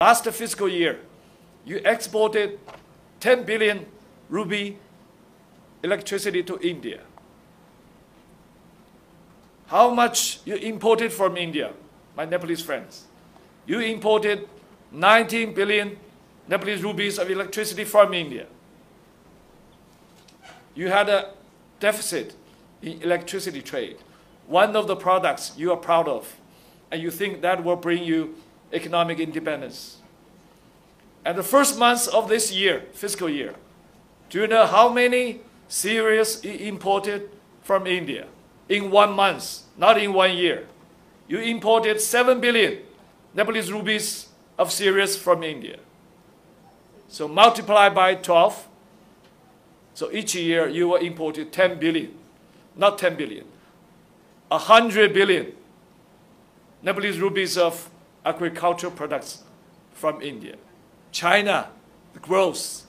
Last fiscal year, you exported 10 billion rupee electricity to India. How much you imported from India, my Nepalese friends? You imported 19 billion Nepalese rupees of electricity from India. You had a deficit in electricity trade, one of the products you are proud of, and you think that will bring you economic independence. And the first months of this year, fiscal year, do you know how many cereals you imported from India? In 1 month, not in 1 year. You imported 7 billion Nepalese rupees of cereals from India. So multiply by 12. So each year you will import 10 billion, not 10 billion, 100 billion Nepalese rupees of agricultural products from India. China grows.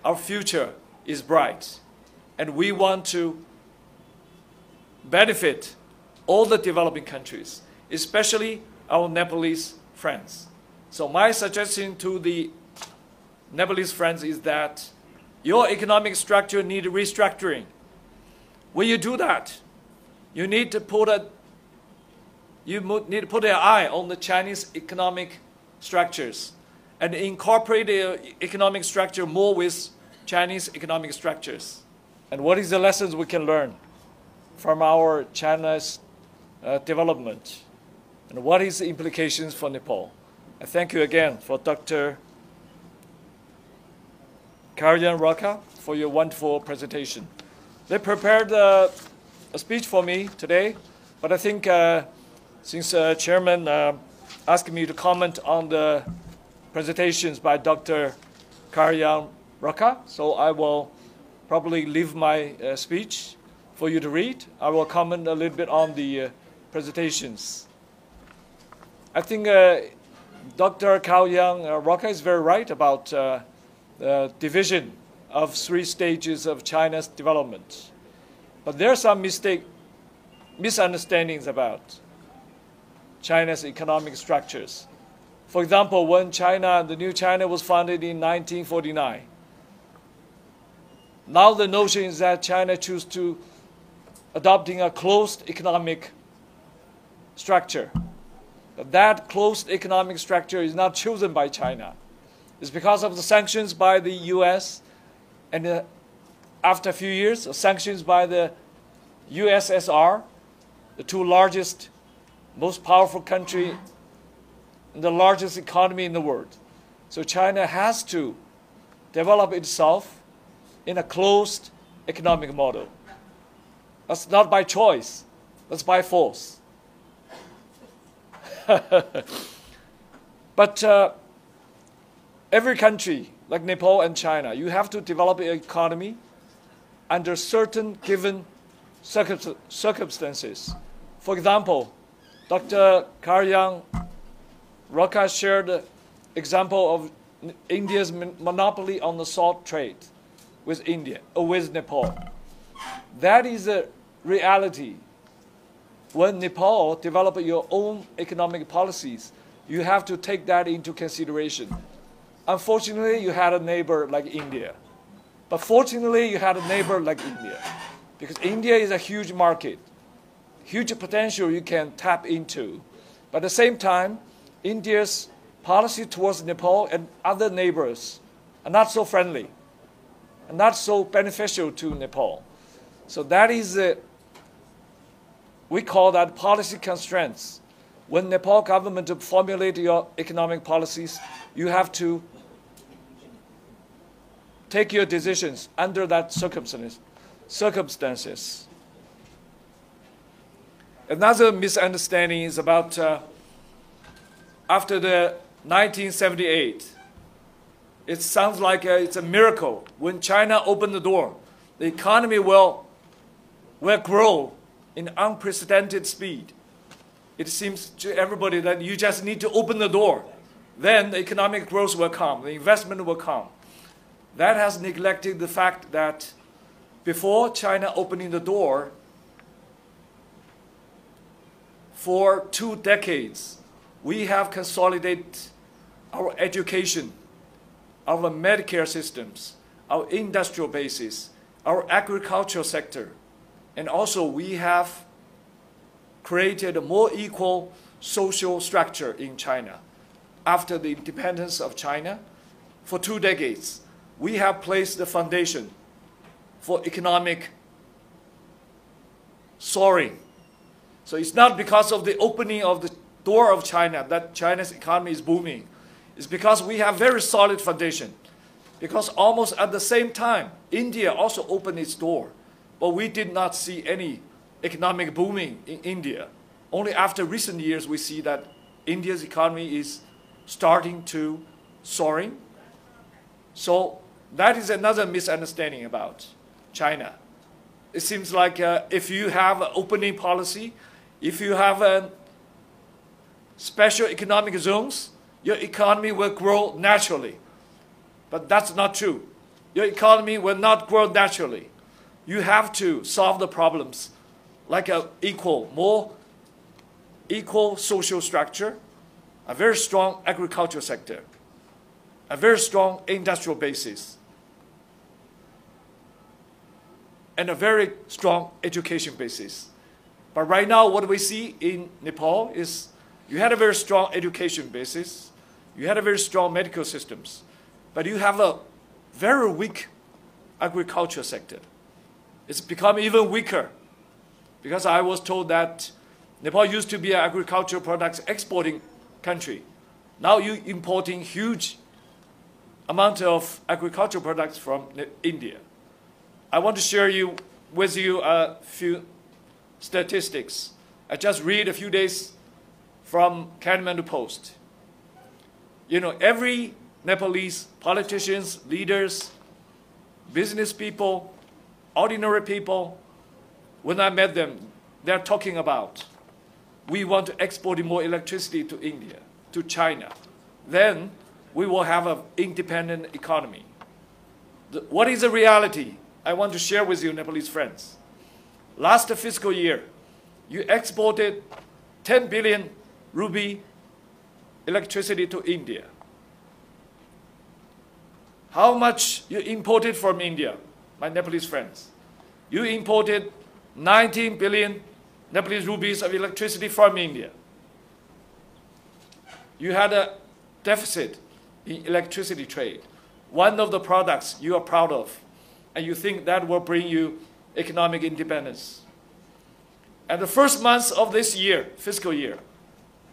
Our future is bright. And we want to benefit all the developing countries, especially our Nepalese friends. So my suggestion to the Nepalese friends is that your economic structure needs restructuring. When you do that, you need to put an eye on the Chinese economic structures and incorporate the economic structure more with Chinese economic structures. And what is the lessons we can learn from our China's development? And what is the implications for Nepal? I thank you again for Dr. Karyan Raka for your wonderful presentation. They prepared a speech for me today, but I think since Chairman asked me to comment on the presentations by Dr. Karyan Raka, so I will probably leave my speech for you to read. I will comment a little bit on the presentations. I think Dr. Karyan Raka is very right about the division of 3 stages of China's development. But there are some misunderstandings about China's economic structures. For example, when the new China was founded in 1949, now the notion is that China chose to adopting a closed economic structure. That closed economic structure is not chosen by China. It's because of the sanctions by the US, and after a few years, sanctions by the USSR, the 2 largest, most powerful country, and the largest economy in the world. So China has to develop itself in a closed economic model. That's not by choice, that's by force. But every country, like Nepal and China, you have to develop an economy under certain given circumstances. For example, Dr. Karyan Raka shared the example of India's monopoly on the salt trade with Nepal. That is a reality. When Nepal develops your own economic policies, you have to take that into consideration. Unfortunately, you had a neighbor like India. But fortunately, you had a neighbor like India. Because India is a huge market, huge potential you can tap into. But at the same time, India's policy towards Nepal and other neighbors are not so friendly and not so beneficial to Nepal. So that is, we call that policy constraints. When Nepal government formulate your economic policies, you have to take your decisions under that circumstances. Another misunderstanding is about after the 1978. It sounds like it's a miracle. When China opened the door, the economy will grow in unprecedented speed. It seems to everybody that you just need to open the door. Then the economic growth will come, the investment will come. That has neglected the fact that before China opening the door, for 2 decades, we have consolidated our education, our Medicare systems, our industrial bases, our agricultural sector, and also we have created a more equal social structure in China. After the independence of China, for 2 decades, we have placed the foundation for economic soaring. So it's not because of the opening of the door of China that China's economy is booming. It's because we have very solid foundation. Because almost at the same time, India also opened its door. But we did not see any economic booming in India. Only after recent years we see that India's economy is starting to soaring. So that is another misunderstanding about China. It seems like if you have an opening policy, if you have special economic zones, your economy will grow naturally. But that's not true. Your economy will not grow naturally. You have to solve the problems like a more equal social structure, a very strong agricultural sector, a very strong industrial basis, and a very strong education basis. But right now, what we see in Nepal is you had a very strong education basis, you had a very strong medical systems, but you have a very weak agriculture sector. It's become even weaker because I was told that Nepal used to be an agricultural products exporting country. Now you're importing huge amount of agricultural products from India. I want to share with you a few statistics. I just read a few days from Kathmandu Post. You know, every Nepalese politicians, leaders, business people, ordinary people, when I met them, they're talking about, we want to export more electricity to India, to China. Then we will have an independent economy. What is the reality? I want to share with you, Nepalese friends. Last fiscal year, you exported 10 billion rupee electricity to India. How much you imported from India, my Nepalese friends? You imported 19 billion Nepalese rupees of electricity from India. You had a deficit in electricity trade, one of the products you are proud of, and you think that will bring you economic independence. And the first months of this year, fiscal year,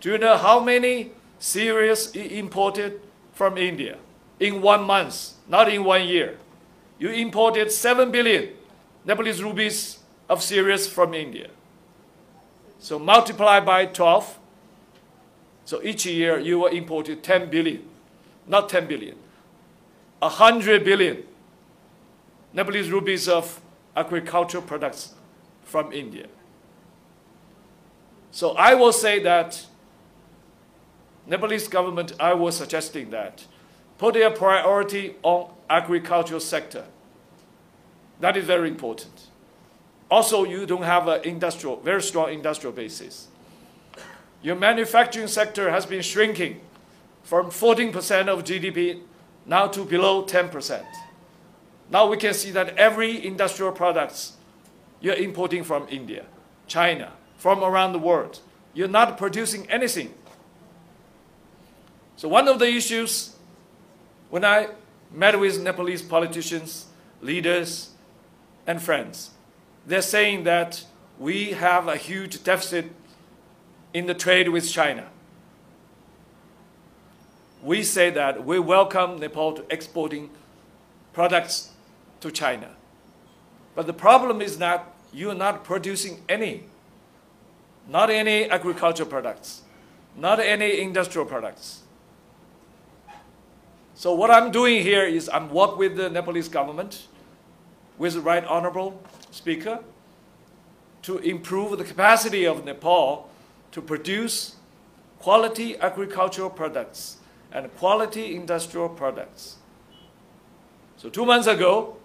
do you know how many cereals you imported from India? In 1 month, not in 1 year. You imported 7 billion Nepalese rupees of cereals from India. So multiply by 12. So each year you will import 10 billion, not 10 billion, 100 billion Nepalese rupees of agricultural products from India. So I will say that Nepalese government, I was suggesting that put a priority on agricultural sector. That is very important. Also, you don't have a very strong industrial basis. Your manufacturing sector has been shrinking from 14% of GDP now to below 10%. Now we can see that every industrial products you're importing from India, China, from around the world. You're not producing anything. So one of the issues when I met with Nepalese politicians, leaders, and friends, they're saying that we have a huge deficit in the trade with China. We say that we welcome Nepal to exporting products to China. But the problem is that you are not producing not any agricultural products, not any industrial products. So what I'm doing here is I'm working with the Nepalese government, with the Right Honorable Speaker, to improve the capacity of Nepal to produce quality agricultural products and quality industrial products. So 2 months ago,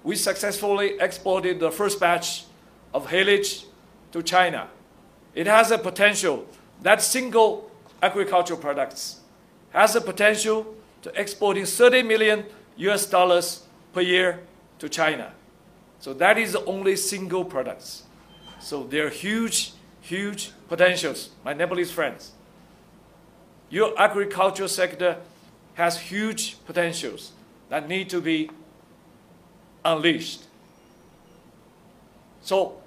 we successfully exported the first batch of haylage to China. It has a potential that single agricultural products has the potential to exporting 30 million US dollars per year to China. So that is the only single products. So there are huge, huge potentials, my Nepalese friends. Your agricultural sector has huge potentials that need to be unleashed. So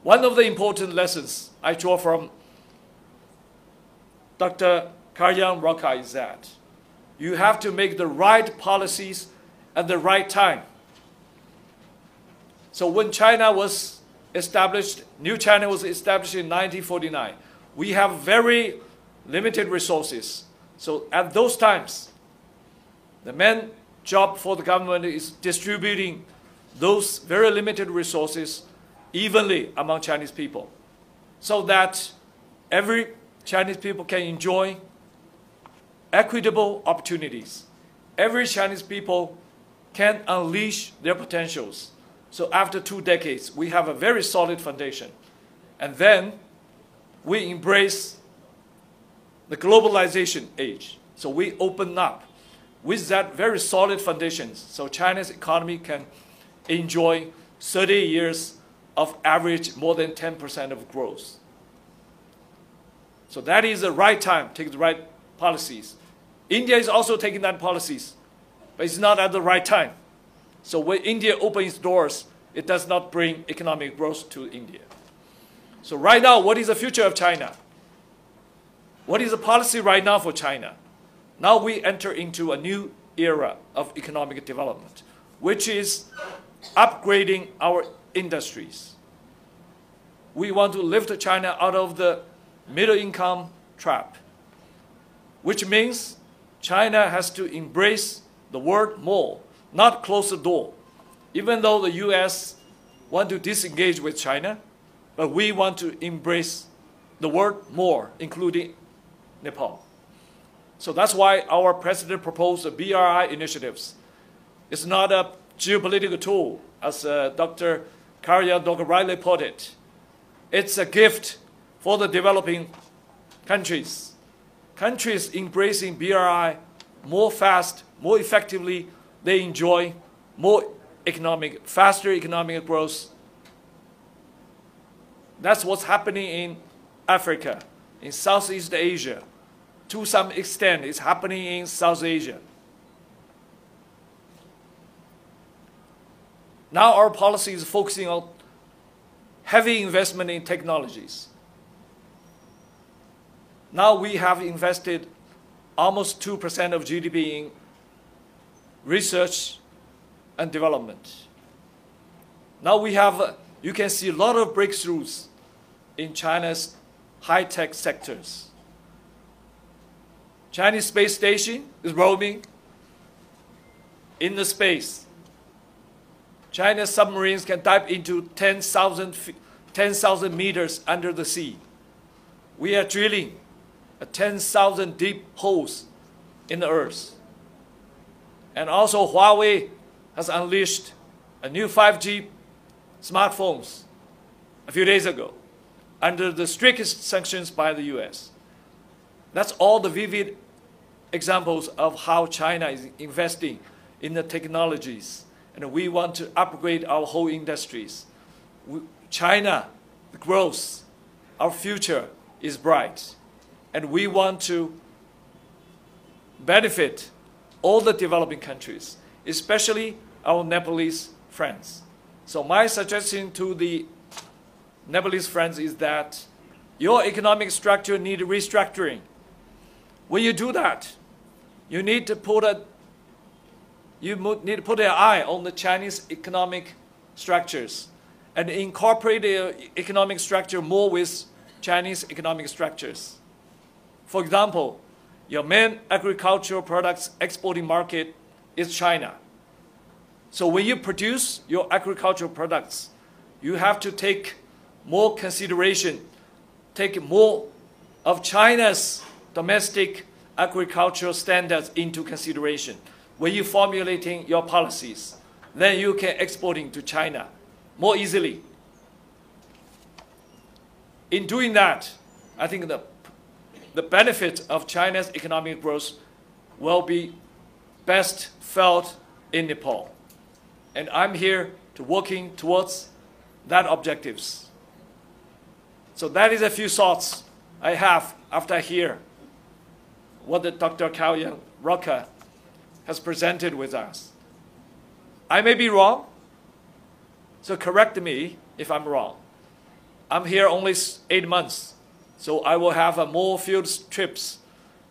one of the important lessons I draw from Dr. Karyang Roka is that you have to make the right policies at the right time. So when China was established, New China was established in 1949, we have very limited resources. So at those times, the main job for the government is distributing those very limited resources evenly among Chinese people, so that every Chinese people can enjoy equitable opportunities. Every Chinese people can unleash their potentials. So after 2 decades, we have a very solid foundation. And then we embrace the globalization age. So we open up with that very solid foundation, so China's economy can enjoy 30 years of average more than 10% of growth. So that is the right time to take the right policies. India is also taking that policies, but it's not at the right time. So when India opens its doors, it does not bring economic growth to India. So right now, what is the future of China? What is the policy right now for China? Now we enter into a new era of economic development, which is upgrading our industries. We want to lift China out of the middle income trap, which means China has to embrace the world more, not close the door. Even though the US want to disengage with China, but we want to embrace the world more, including Nepal. So that's why our president proposed the BRI initiatives. It's not a geopolitical tool, as Dr. Karyang rightly put it. It's a gift for the developing countries. Countries embracing BRI more fast, more effectively, they enjoy more faster economic growth. That's what's happening in Africa, in Southeast Asia. To some extent, it's happening in South Asia. Now our policy is focusing on heavy investment in technologies. Now we have invested almost 2% of GDP in research and development. Now we have, you can see a lot of breakthroughs in China's high-tech sectors. Chinese space station is roaming in the space. China's submarines can dive into 10,000 meters under the sea. We are drilling 10,000 deep holes in the earth. And also Huawei has unleashed a new 5G smartphones a few days ago under the strictest sanctions by the US. That's all the vivid examples of how China is investing in the technologies. And we want to upgrade our whole industries. China, the growth, our future is bright. And we want to benefit all the developing countries, especially our Nepalese friends. So my suggestion to the Nepalese friends is that your economic structure needs restructuring. When you do that, you need to put an eye on the Chinese economic structures and incorporate the economic structure more with Chinese economic structures. For example, your main agricultural products exporting market is China. So when you produce your agricultural products, you have to take more consideration, take more of China's domestic agricultural standards into consideration when you're formulating your policies. Then you can exporting to China more easily. In doing that, I think the benefit of China's economic growth will be best felt in Nepal. And I'm here to working towards that objectives. So that is a few thoughts I have after I hear what the Dr. Kalyan Rokha has presented with us. I may be wrong, so correct me if I'm wrong. I'm here only 8 months, so I will have more field trips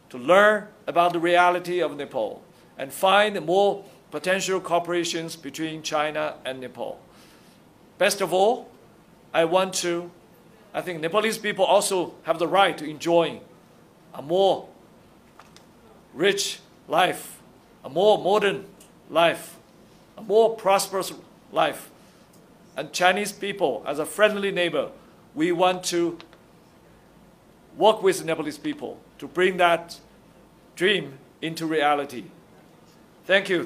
to learn about the reality of Nepal and find more potential cooperations between China and Nepal. Best of all, I think Nepalese people also have the right to enjoy a more rich life, a more modern life, a more prosperous life. And Chinese people, as a friendly neighbor, we want to work with Nepalese people to bring that dream into reality. Thank you.